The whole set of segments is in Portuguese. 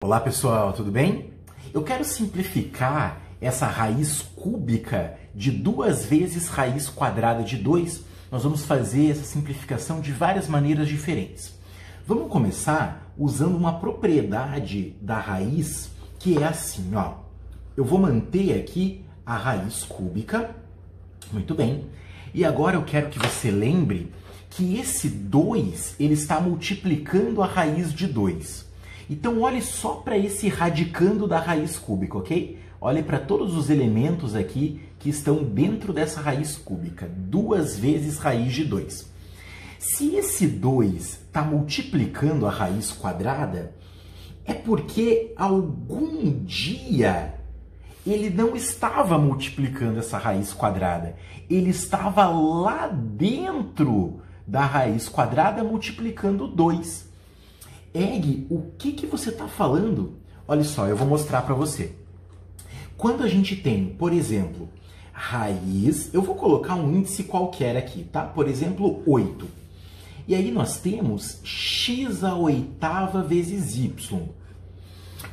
Olá pessoal, tudo bem? Eu quero simplificar essa raiz cúbica de 2 vezes raiz quadrada de 2. Nós vamos fazer essa simplificação de várias maneiras diferentes. Vamos começar usando uma propriedade da raiz que é assim, ó. Eu vou manter aqui a raiz cúbica, muito bem. E agora eu quero que você lembre que esse 2 ele está multiplicando a raiz de 2. Então, olhe só para esse radicando da raiz cúbica, ok? Olhe para todos os elementos aqui que estão dentro dessa raiz cúbica. 2 vezes raiz de 2. Se esse 2 está multiplicando a raiz quadrada, é porque algum dia ele não estava multiplicando essa raiz quadrada. Ele estava lá dentro da raiz quadrada multiplicando 2. Egg, o que você está falando? Olha só, eu vou mostrar para você. Quando a gente tem, por exemplo, raiz, eu vou colocar um índice qualquer aqui, tá? Por exemplo, 8. E aí nós temos x à oitava vezes y.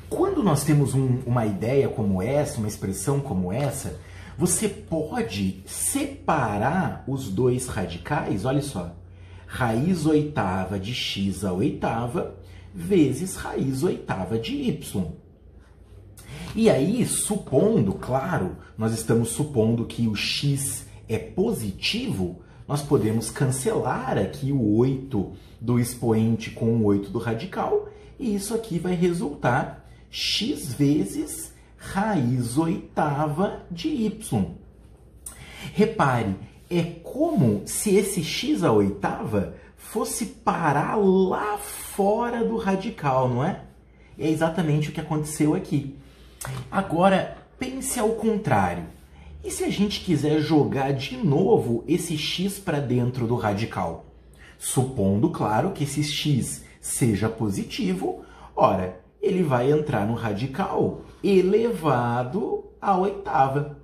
Quando nós temos uma ideia como essa, uma expressão como essa, você pode separar os dois radicais, olha só. Raiz oitava de x à oitava vezes raiz oitava de y. E aí, supondo, claro, nós estamos supondo que o x é positivo, nós podemos cancelar aqui o 8 do expoente com o 8 do radical, e isso aqui vai resultar x vezes raiz oitava de y. Repare, é como se esse x à oitava fosse parar lá fora do radical, não é? É exatamente o que aconteceu aqui. Agora, pense ao contrário. E se a gente quiser jogar de novo esse x para dentro do radical? Supondo, claro, que esse x seja positivo, ora, ele vai entrar no radical elevado à oitava.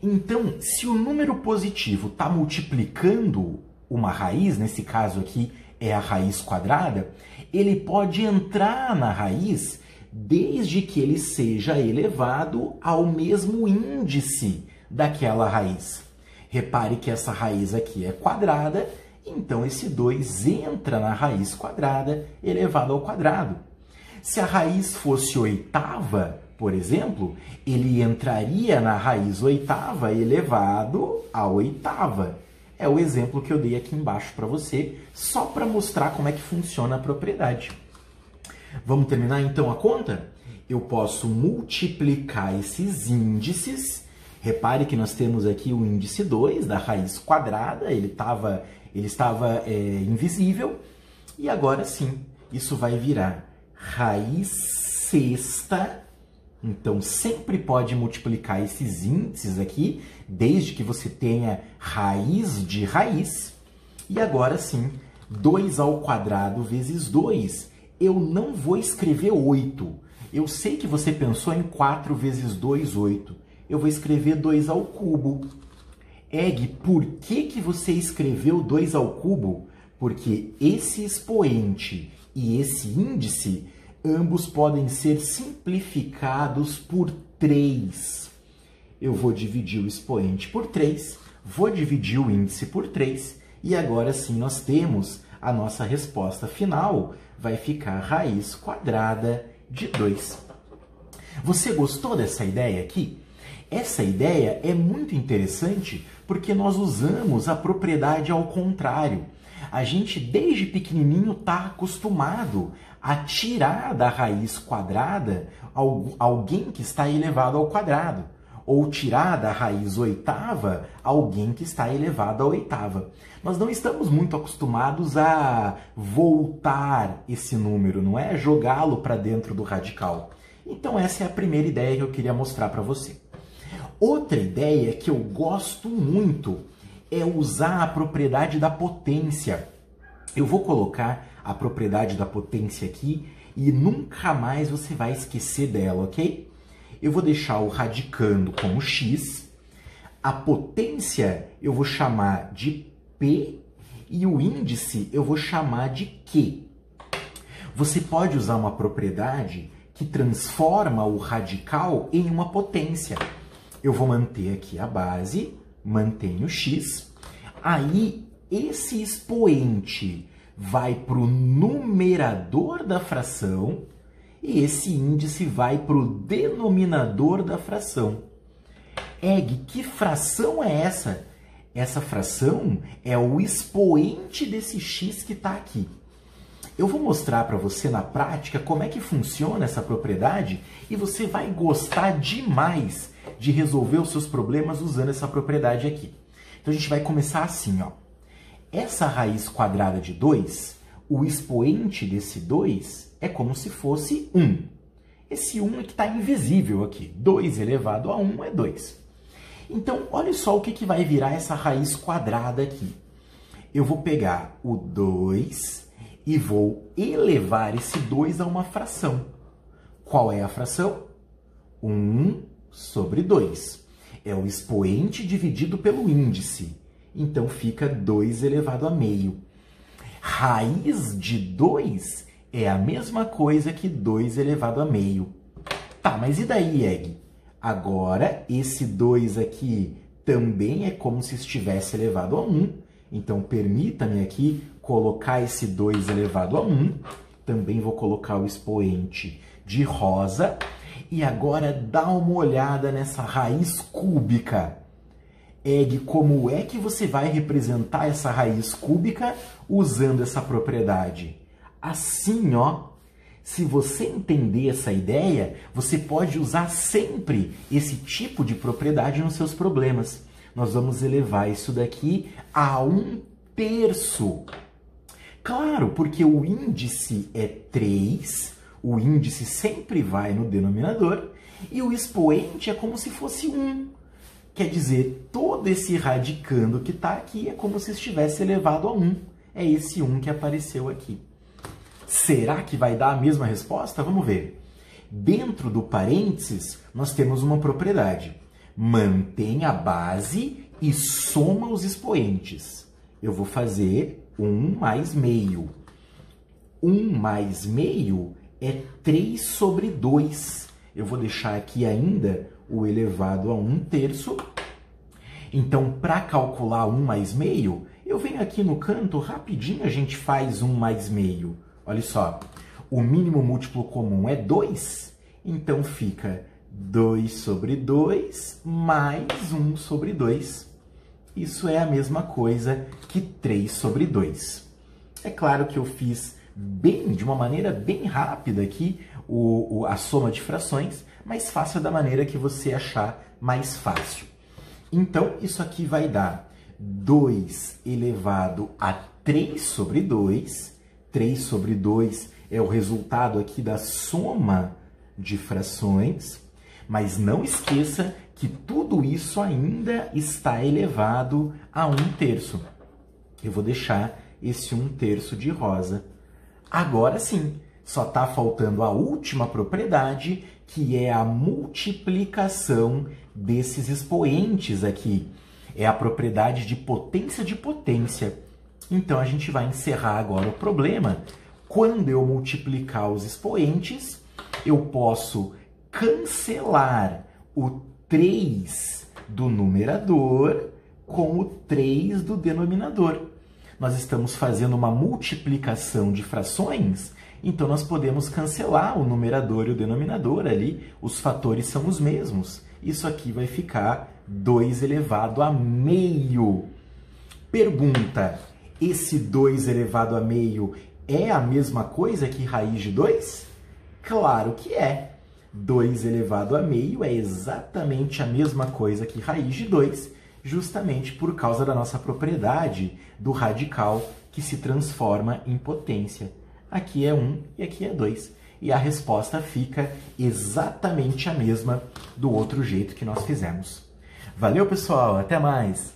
Então, se o número positivo está multiplicando uma raiz, nesse caso aqui é a raiz quadrada, ele pode entrar na raiz desde que ele seja elevado ao mesmo índice daquela raiz. Repare que essa raiz aqui é quadrada, então esse 2 entra na raiz quadrada elevado ao quadrado. Se a raiz fosse oitava, por exemplo, ele entraria na raiz oitava elevado à oitava. É o exemplo que eu dei aqui embaixo para você, só para mostrar como é que funciona a propriedade. Vamos terminar então a conta? Eu posso multiplicar esses índices. Repare que nós temos aqui o índice 2 da raiz quadrada, ele estava invisível. E agora sim, isso vai virar raiz sexta. Então, sempre pode multiplicar esses índices aqui, desde que você tenha raiz de raiz. E agora sim, 2 ao quadrado vezes 2. Eu não vou escrever 8. Eu sei que você pensou em 4 vezes 2, 8. Eu vou escrever 2 ao cubo. Egg, por que você escreveu 2 ao cubo? Porque esse expoente e esse índice ambos podem ser simplificados por 3. Eu vou dividir o expoente por 3, vou dividir o índice por 3, e agora sim nós temos a nossa resposta final, vai ficar raiz quadrada de 2. Você gostou dessa ideia aqui? Essa ideia é muito interessante porque nós usamos a propriedade ao contrário. A gente, desde pequenininho, está acostumado a tirar da raiz quadrada alguém que está elevado ao quadrado, ou tirar da raiz oitava alguém que está elevado à oitava. Nós não estamos muito acostumados a voltar esse número, não é? Jogá-lo para dentro do radical. Então essa é a primeira ideia que eu queria mostrar para você. Outra ideia que eu gosto muito é usar a propriedade da potência. Eu vou colocar a propriedade da potência aqui e nunca mais você vai esquecer dela, ok? Eu vou deixar o radicando como x, a potência eu vou chamar de P e o índice eu vou chamar de Q. Você pode usar uma propriedade que transforma o radical em uma potência. Eu vou manter aqui a base, mantenho x, aí esse expoente vai para o numerador da fração e esse índice vai para o denominador da fração. Egg, que fração é essa? Essa fração é o expoente desse x que está aqui. Eu vou mostrar para você na prática como é que funciona essa propriedade e você vai gostar demais de resolver os seus problemas usando essa propriedade aqui. Então a gente vai começar assim, ó. Essa raiz quadrada de 2, o expoente desse 2 é como se fosse 1. Esse 1 é que está invisível aqui. 2 elevado a 1 é 2. Então, olha só o que vai virar essa raiz quadrada aqui. Eu vou pegar o 2 e vou elevar esse 2 a uma fração. Qual é a fração? 1 sobre 2. É o expoente dividido pelo índice. Então, fica 2 elevado a meio. Raiz de 2 é a mesma coisa que 2 elevado a meio. Tá, mas e daí, Egg? Agora, esse 2 aqui também é como se estivesse elevado a 1. Então, permita-me aqui colocar esse 2 elevado a 1. Também vou colocar o expoente de rosa. E agora, dá uma olhada nessa raiz cúbica. Egg, como é que você vai representar essa raiz cúbica usando essa propriedade? Assim, ó. Se você entender essa ideia, você pode usar sempre esse tipo de propriedade nos seus problemas. Nós vamos elevar isso daqui a 1/3. Claro, porque o índice é 3, o índice sempre vai no denominador, e o expoente é como se fosse 1. Quer dizer, todo esse radicando que está aqui é como se estivesse elevado a 1. É esse 1 que apareceu aqui. Será que vai dar a mesma resposta? Vamos ver. Dentro do parênteses, nós temos uma propriedade. Mantém a base e soma os expoentes. Eu vou fazer 1 mais meio. 1 mais meio é 3 sobre 2. Eu vou deixar aqui ainda o elevado a 1/3. Então, para calcular 1 mais meio, eu venho aqui no canto, rapidinho a gente faz 1 mais meio. Olha só, o mínimo múltiplo comum é 2, então fica 2 sobre 2 mais 1 sobre 2. Isso é a mesma coisa que 3 sobre 2. É claro que eu fiz de uma maneira bem rápida aqui a soma de frações, mas faça da maneira que você achar mais fácil. Então, isso aqui vai dar 2 elevado a 3 sobre 2. 3 sobre 2 é o resultado aqui da soma de frações, mas não esqueça que tudo isso ainda está elevado a 1/3. Eu vou deixar esse 1/3 de rosa. Agora sim, só está faltando a última propriedade, que é a multiplicação desses expoentes aqui. É a propriedade de potência de potência. Então, a gente vai encerrar agora o problema. Quando eu multiplicar os expoentes, eu posso cancelar o 3 do numerador com o 3 do denominador. Nós estamos fazendo uma multiplicação de frações, então nós podemos cancelar o numerador e o denominador ali. Os fatores são os mesmos. Isso aqui vai ficar 2 elevado a meio. Pergunta: esse 2 elevado a meio é a mesma coisa que raiz de 2? Claro que é. 2 elevado a meio é exatamente a mesma coisa que raiz de 2, justamente por causa da nossa propriedade do radical que se transforma em potência. Aqui é 1 e aqui é 2. E a resposta fica exatamente a mesma do outro jeito que nós fizemos. Valeu, pessoal! Até mais!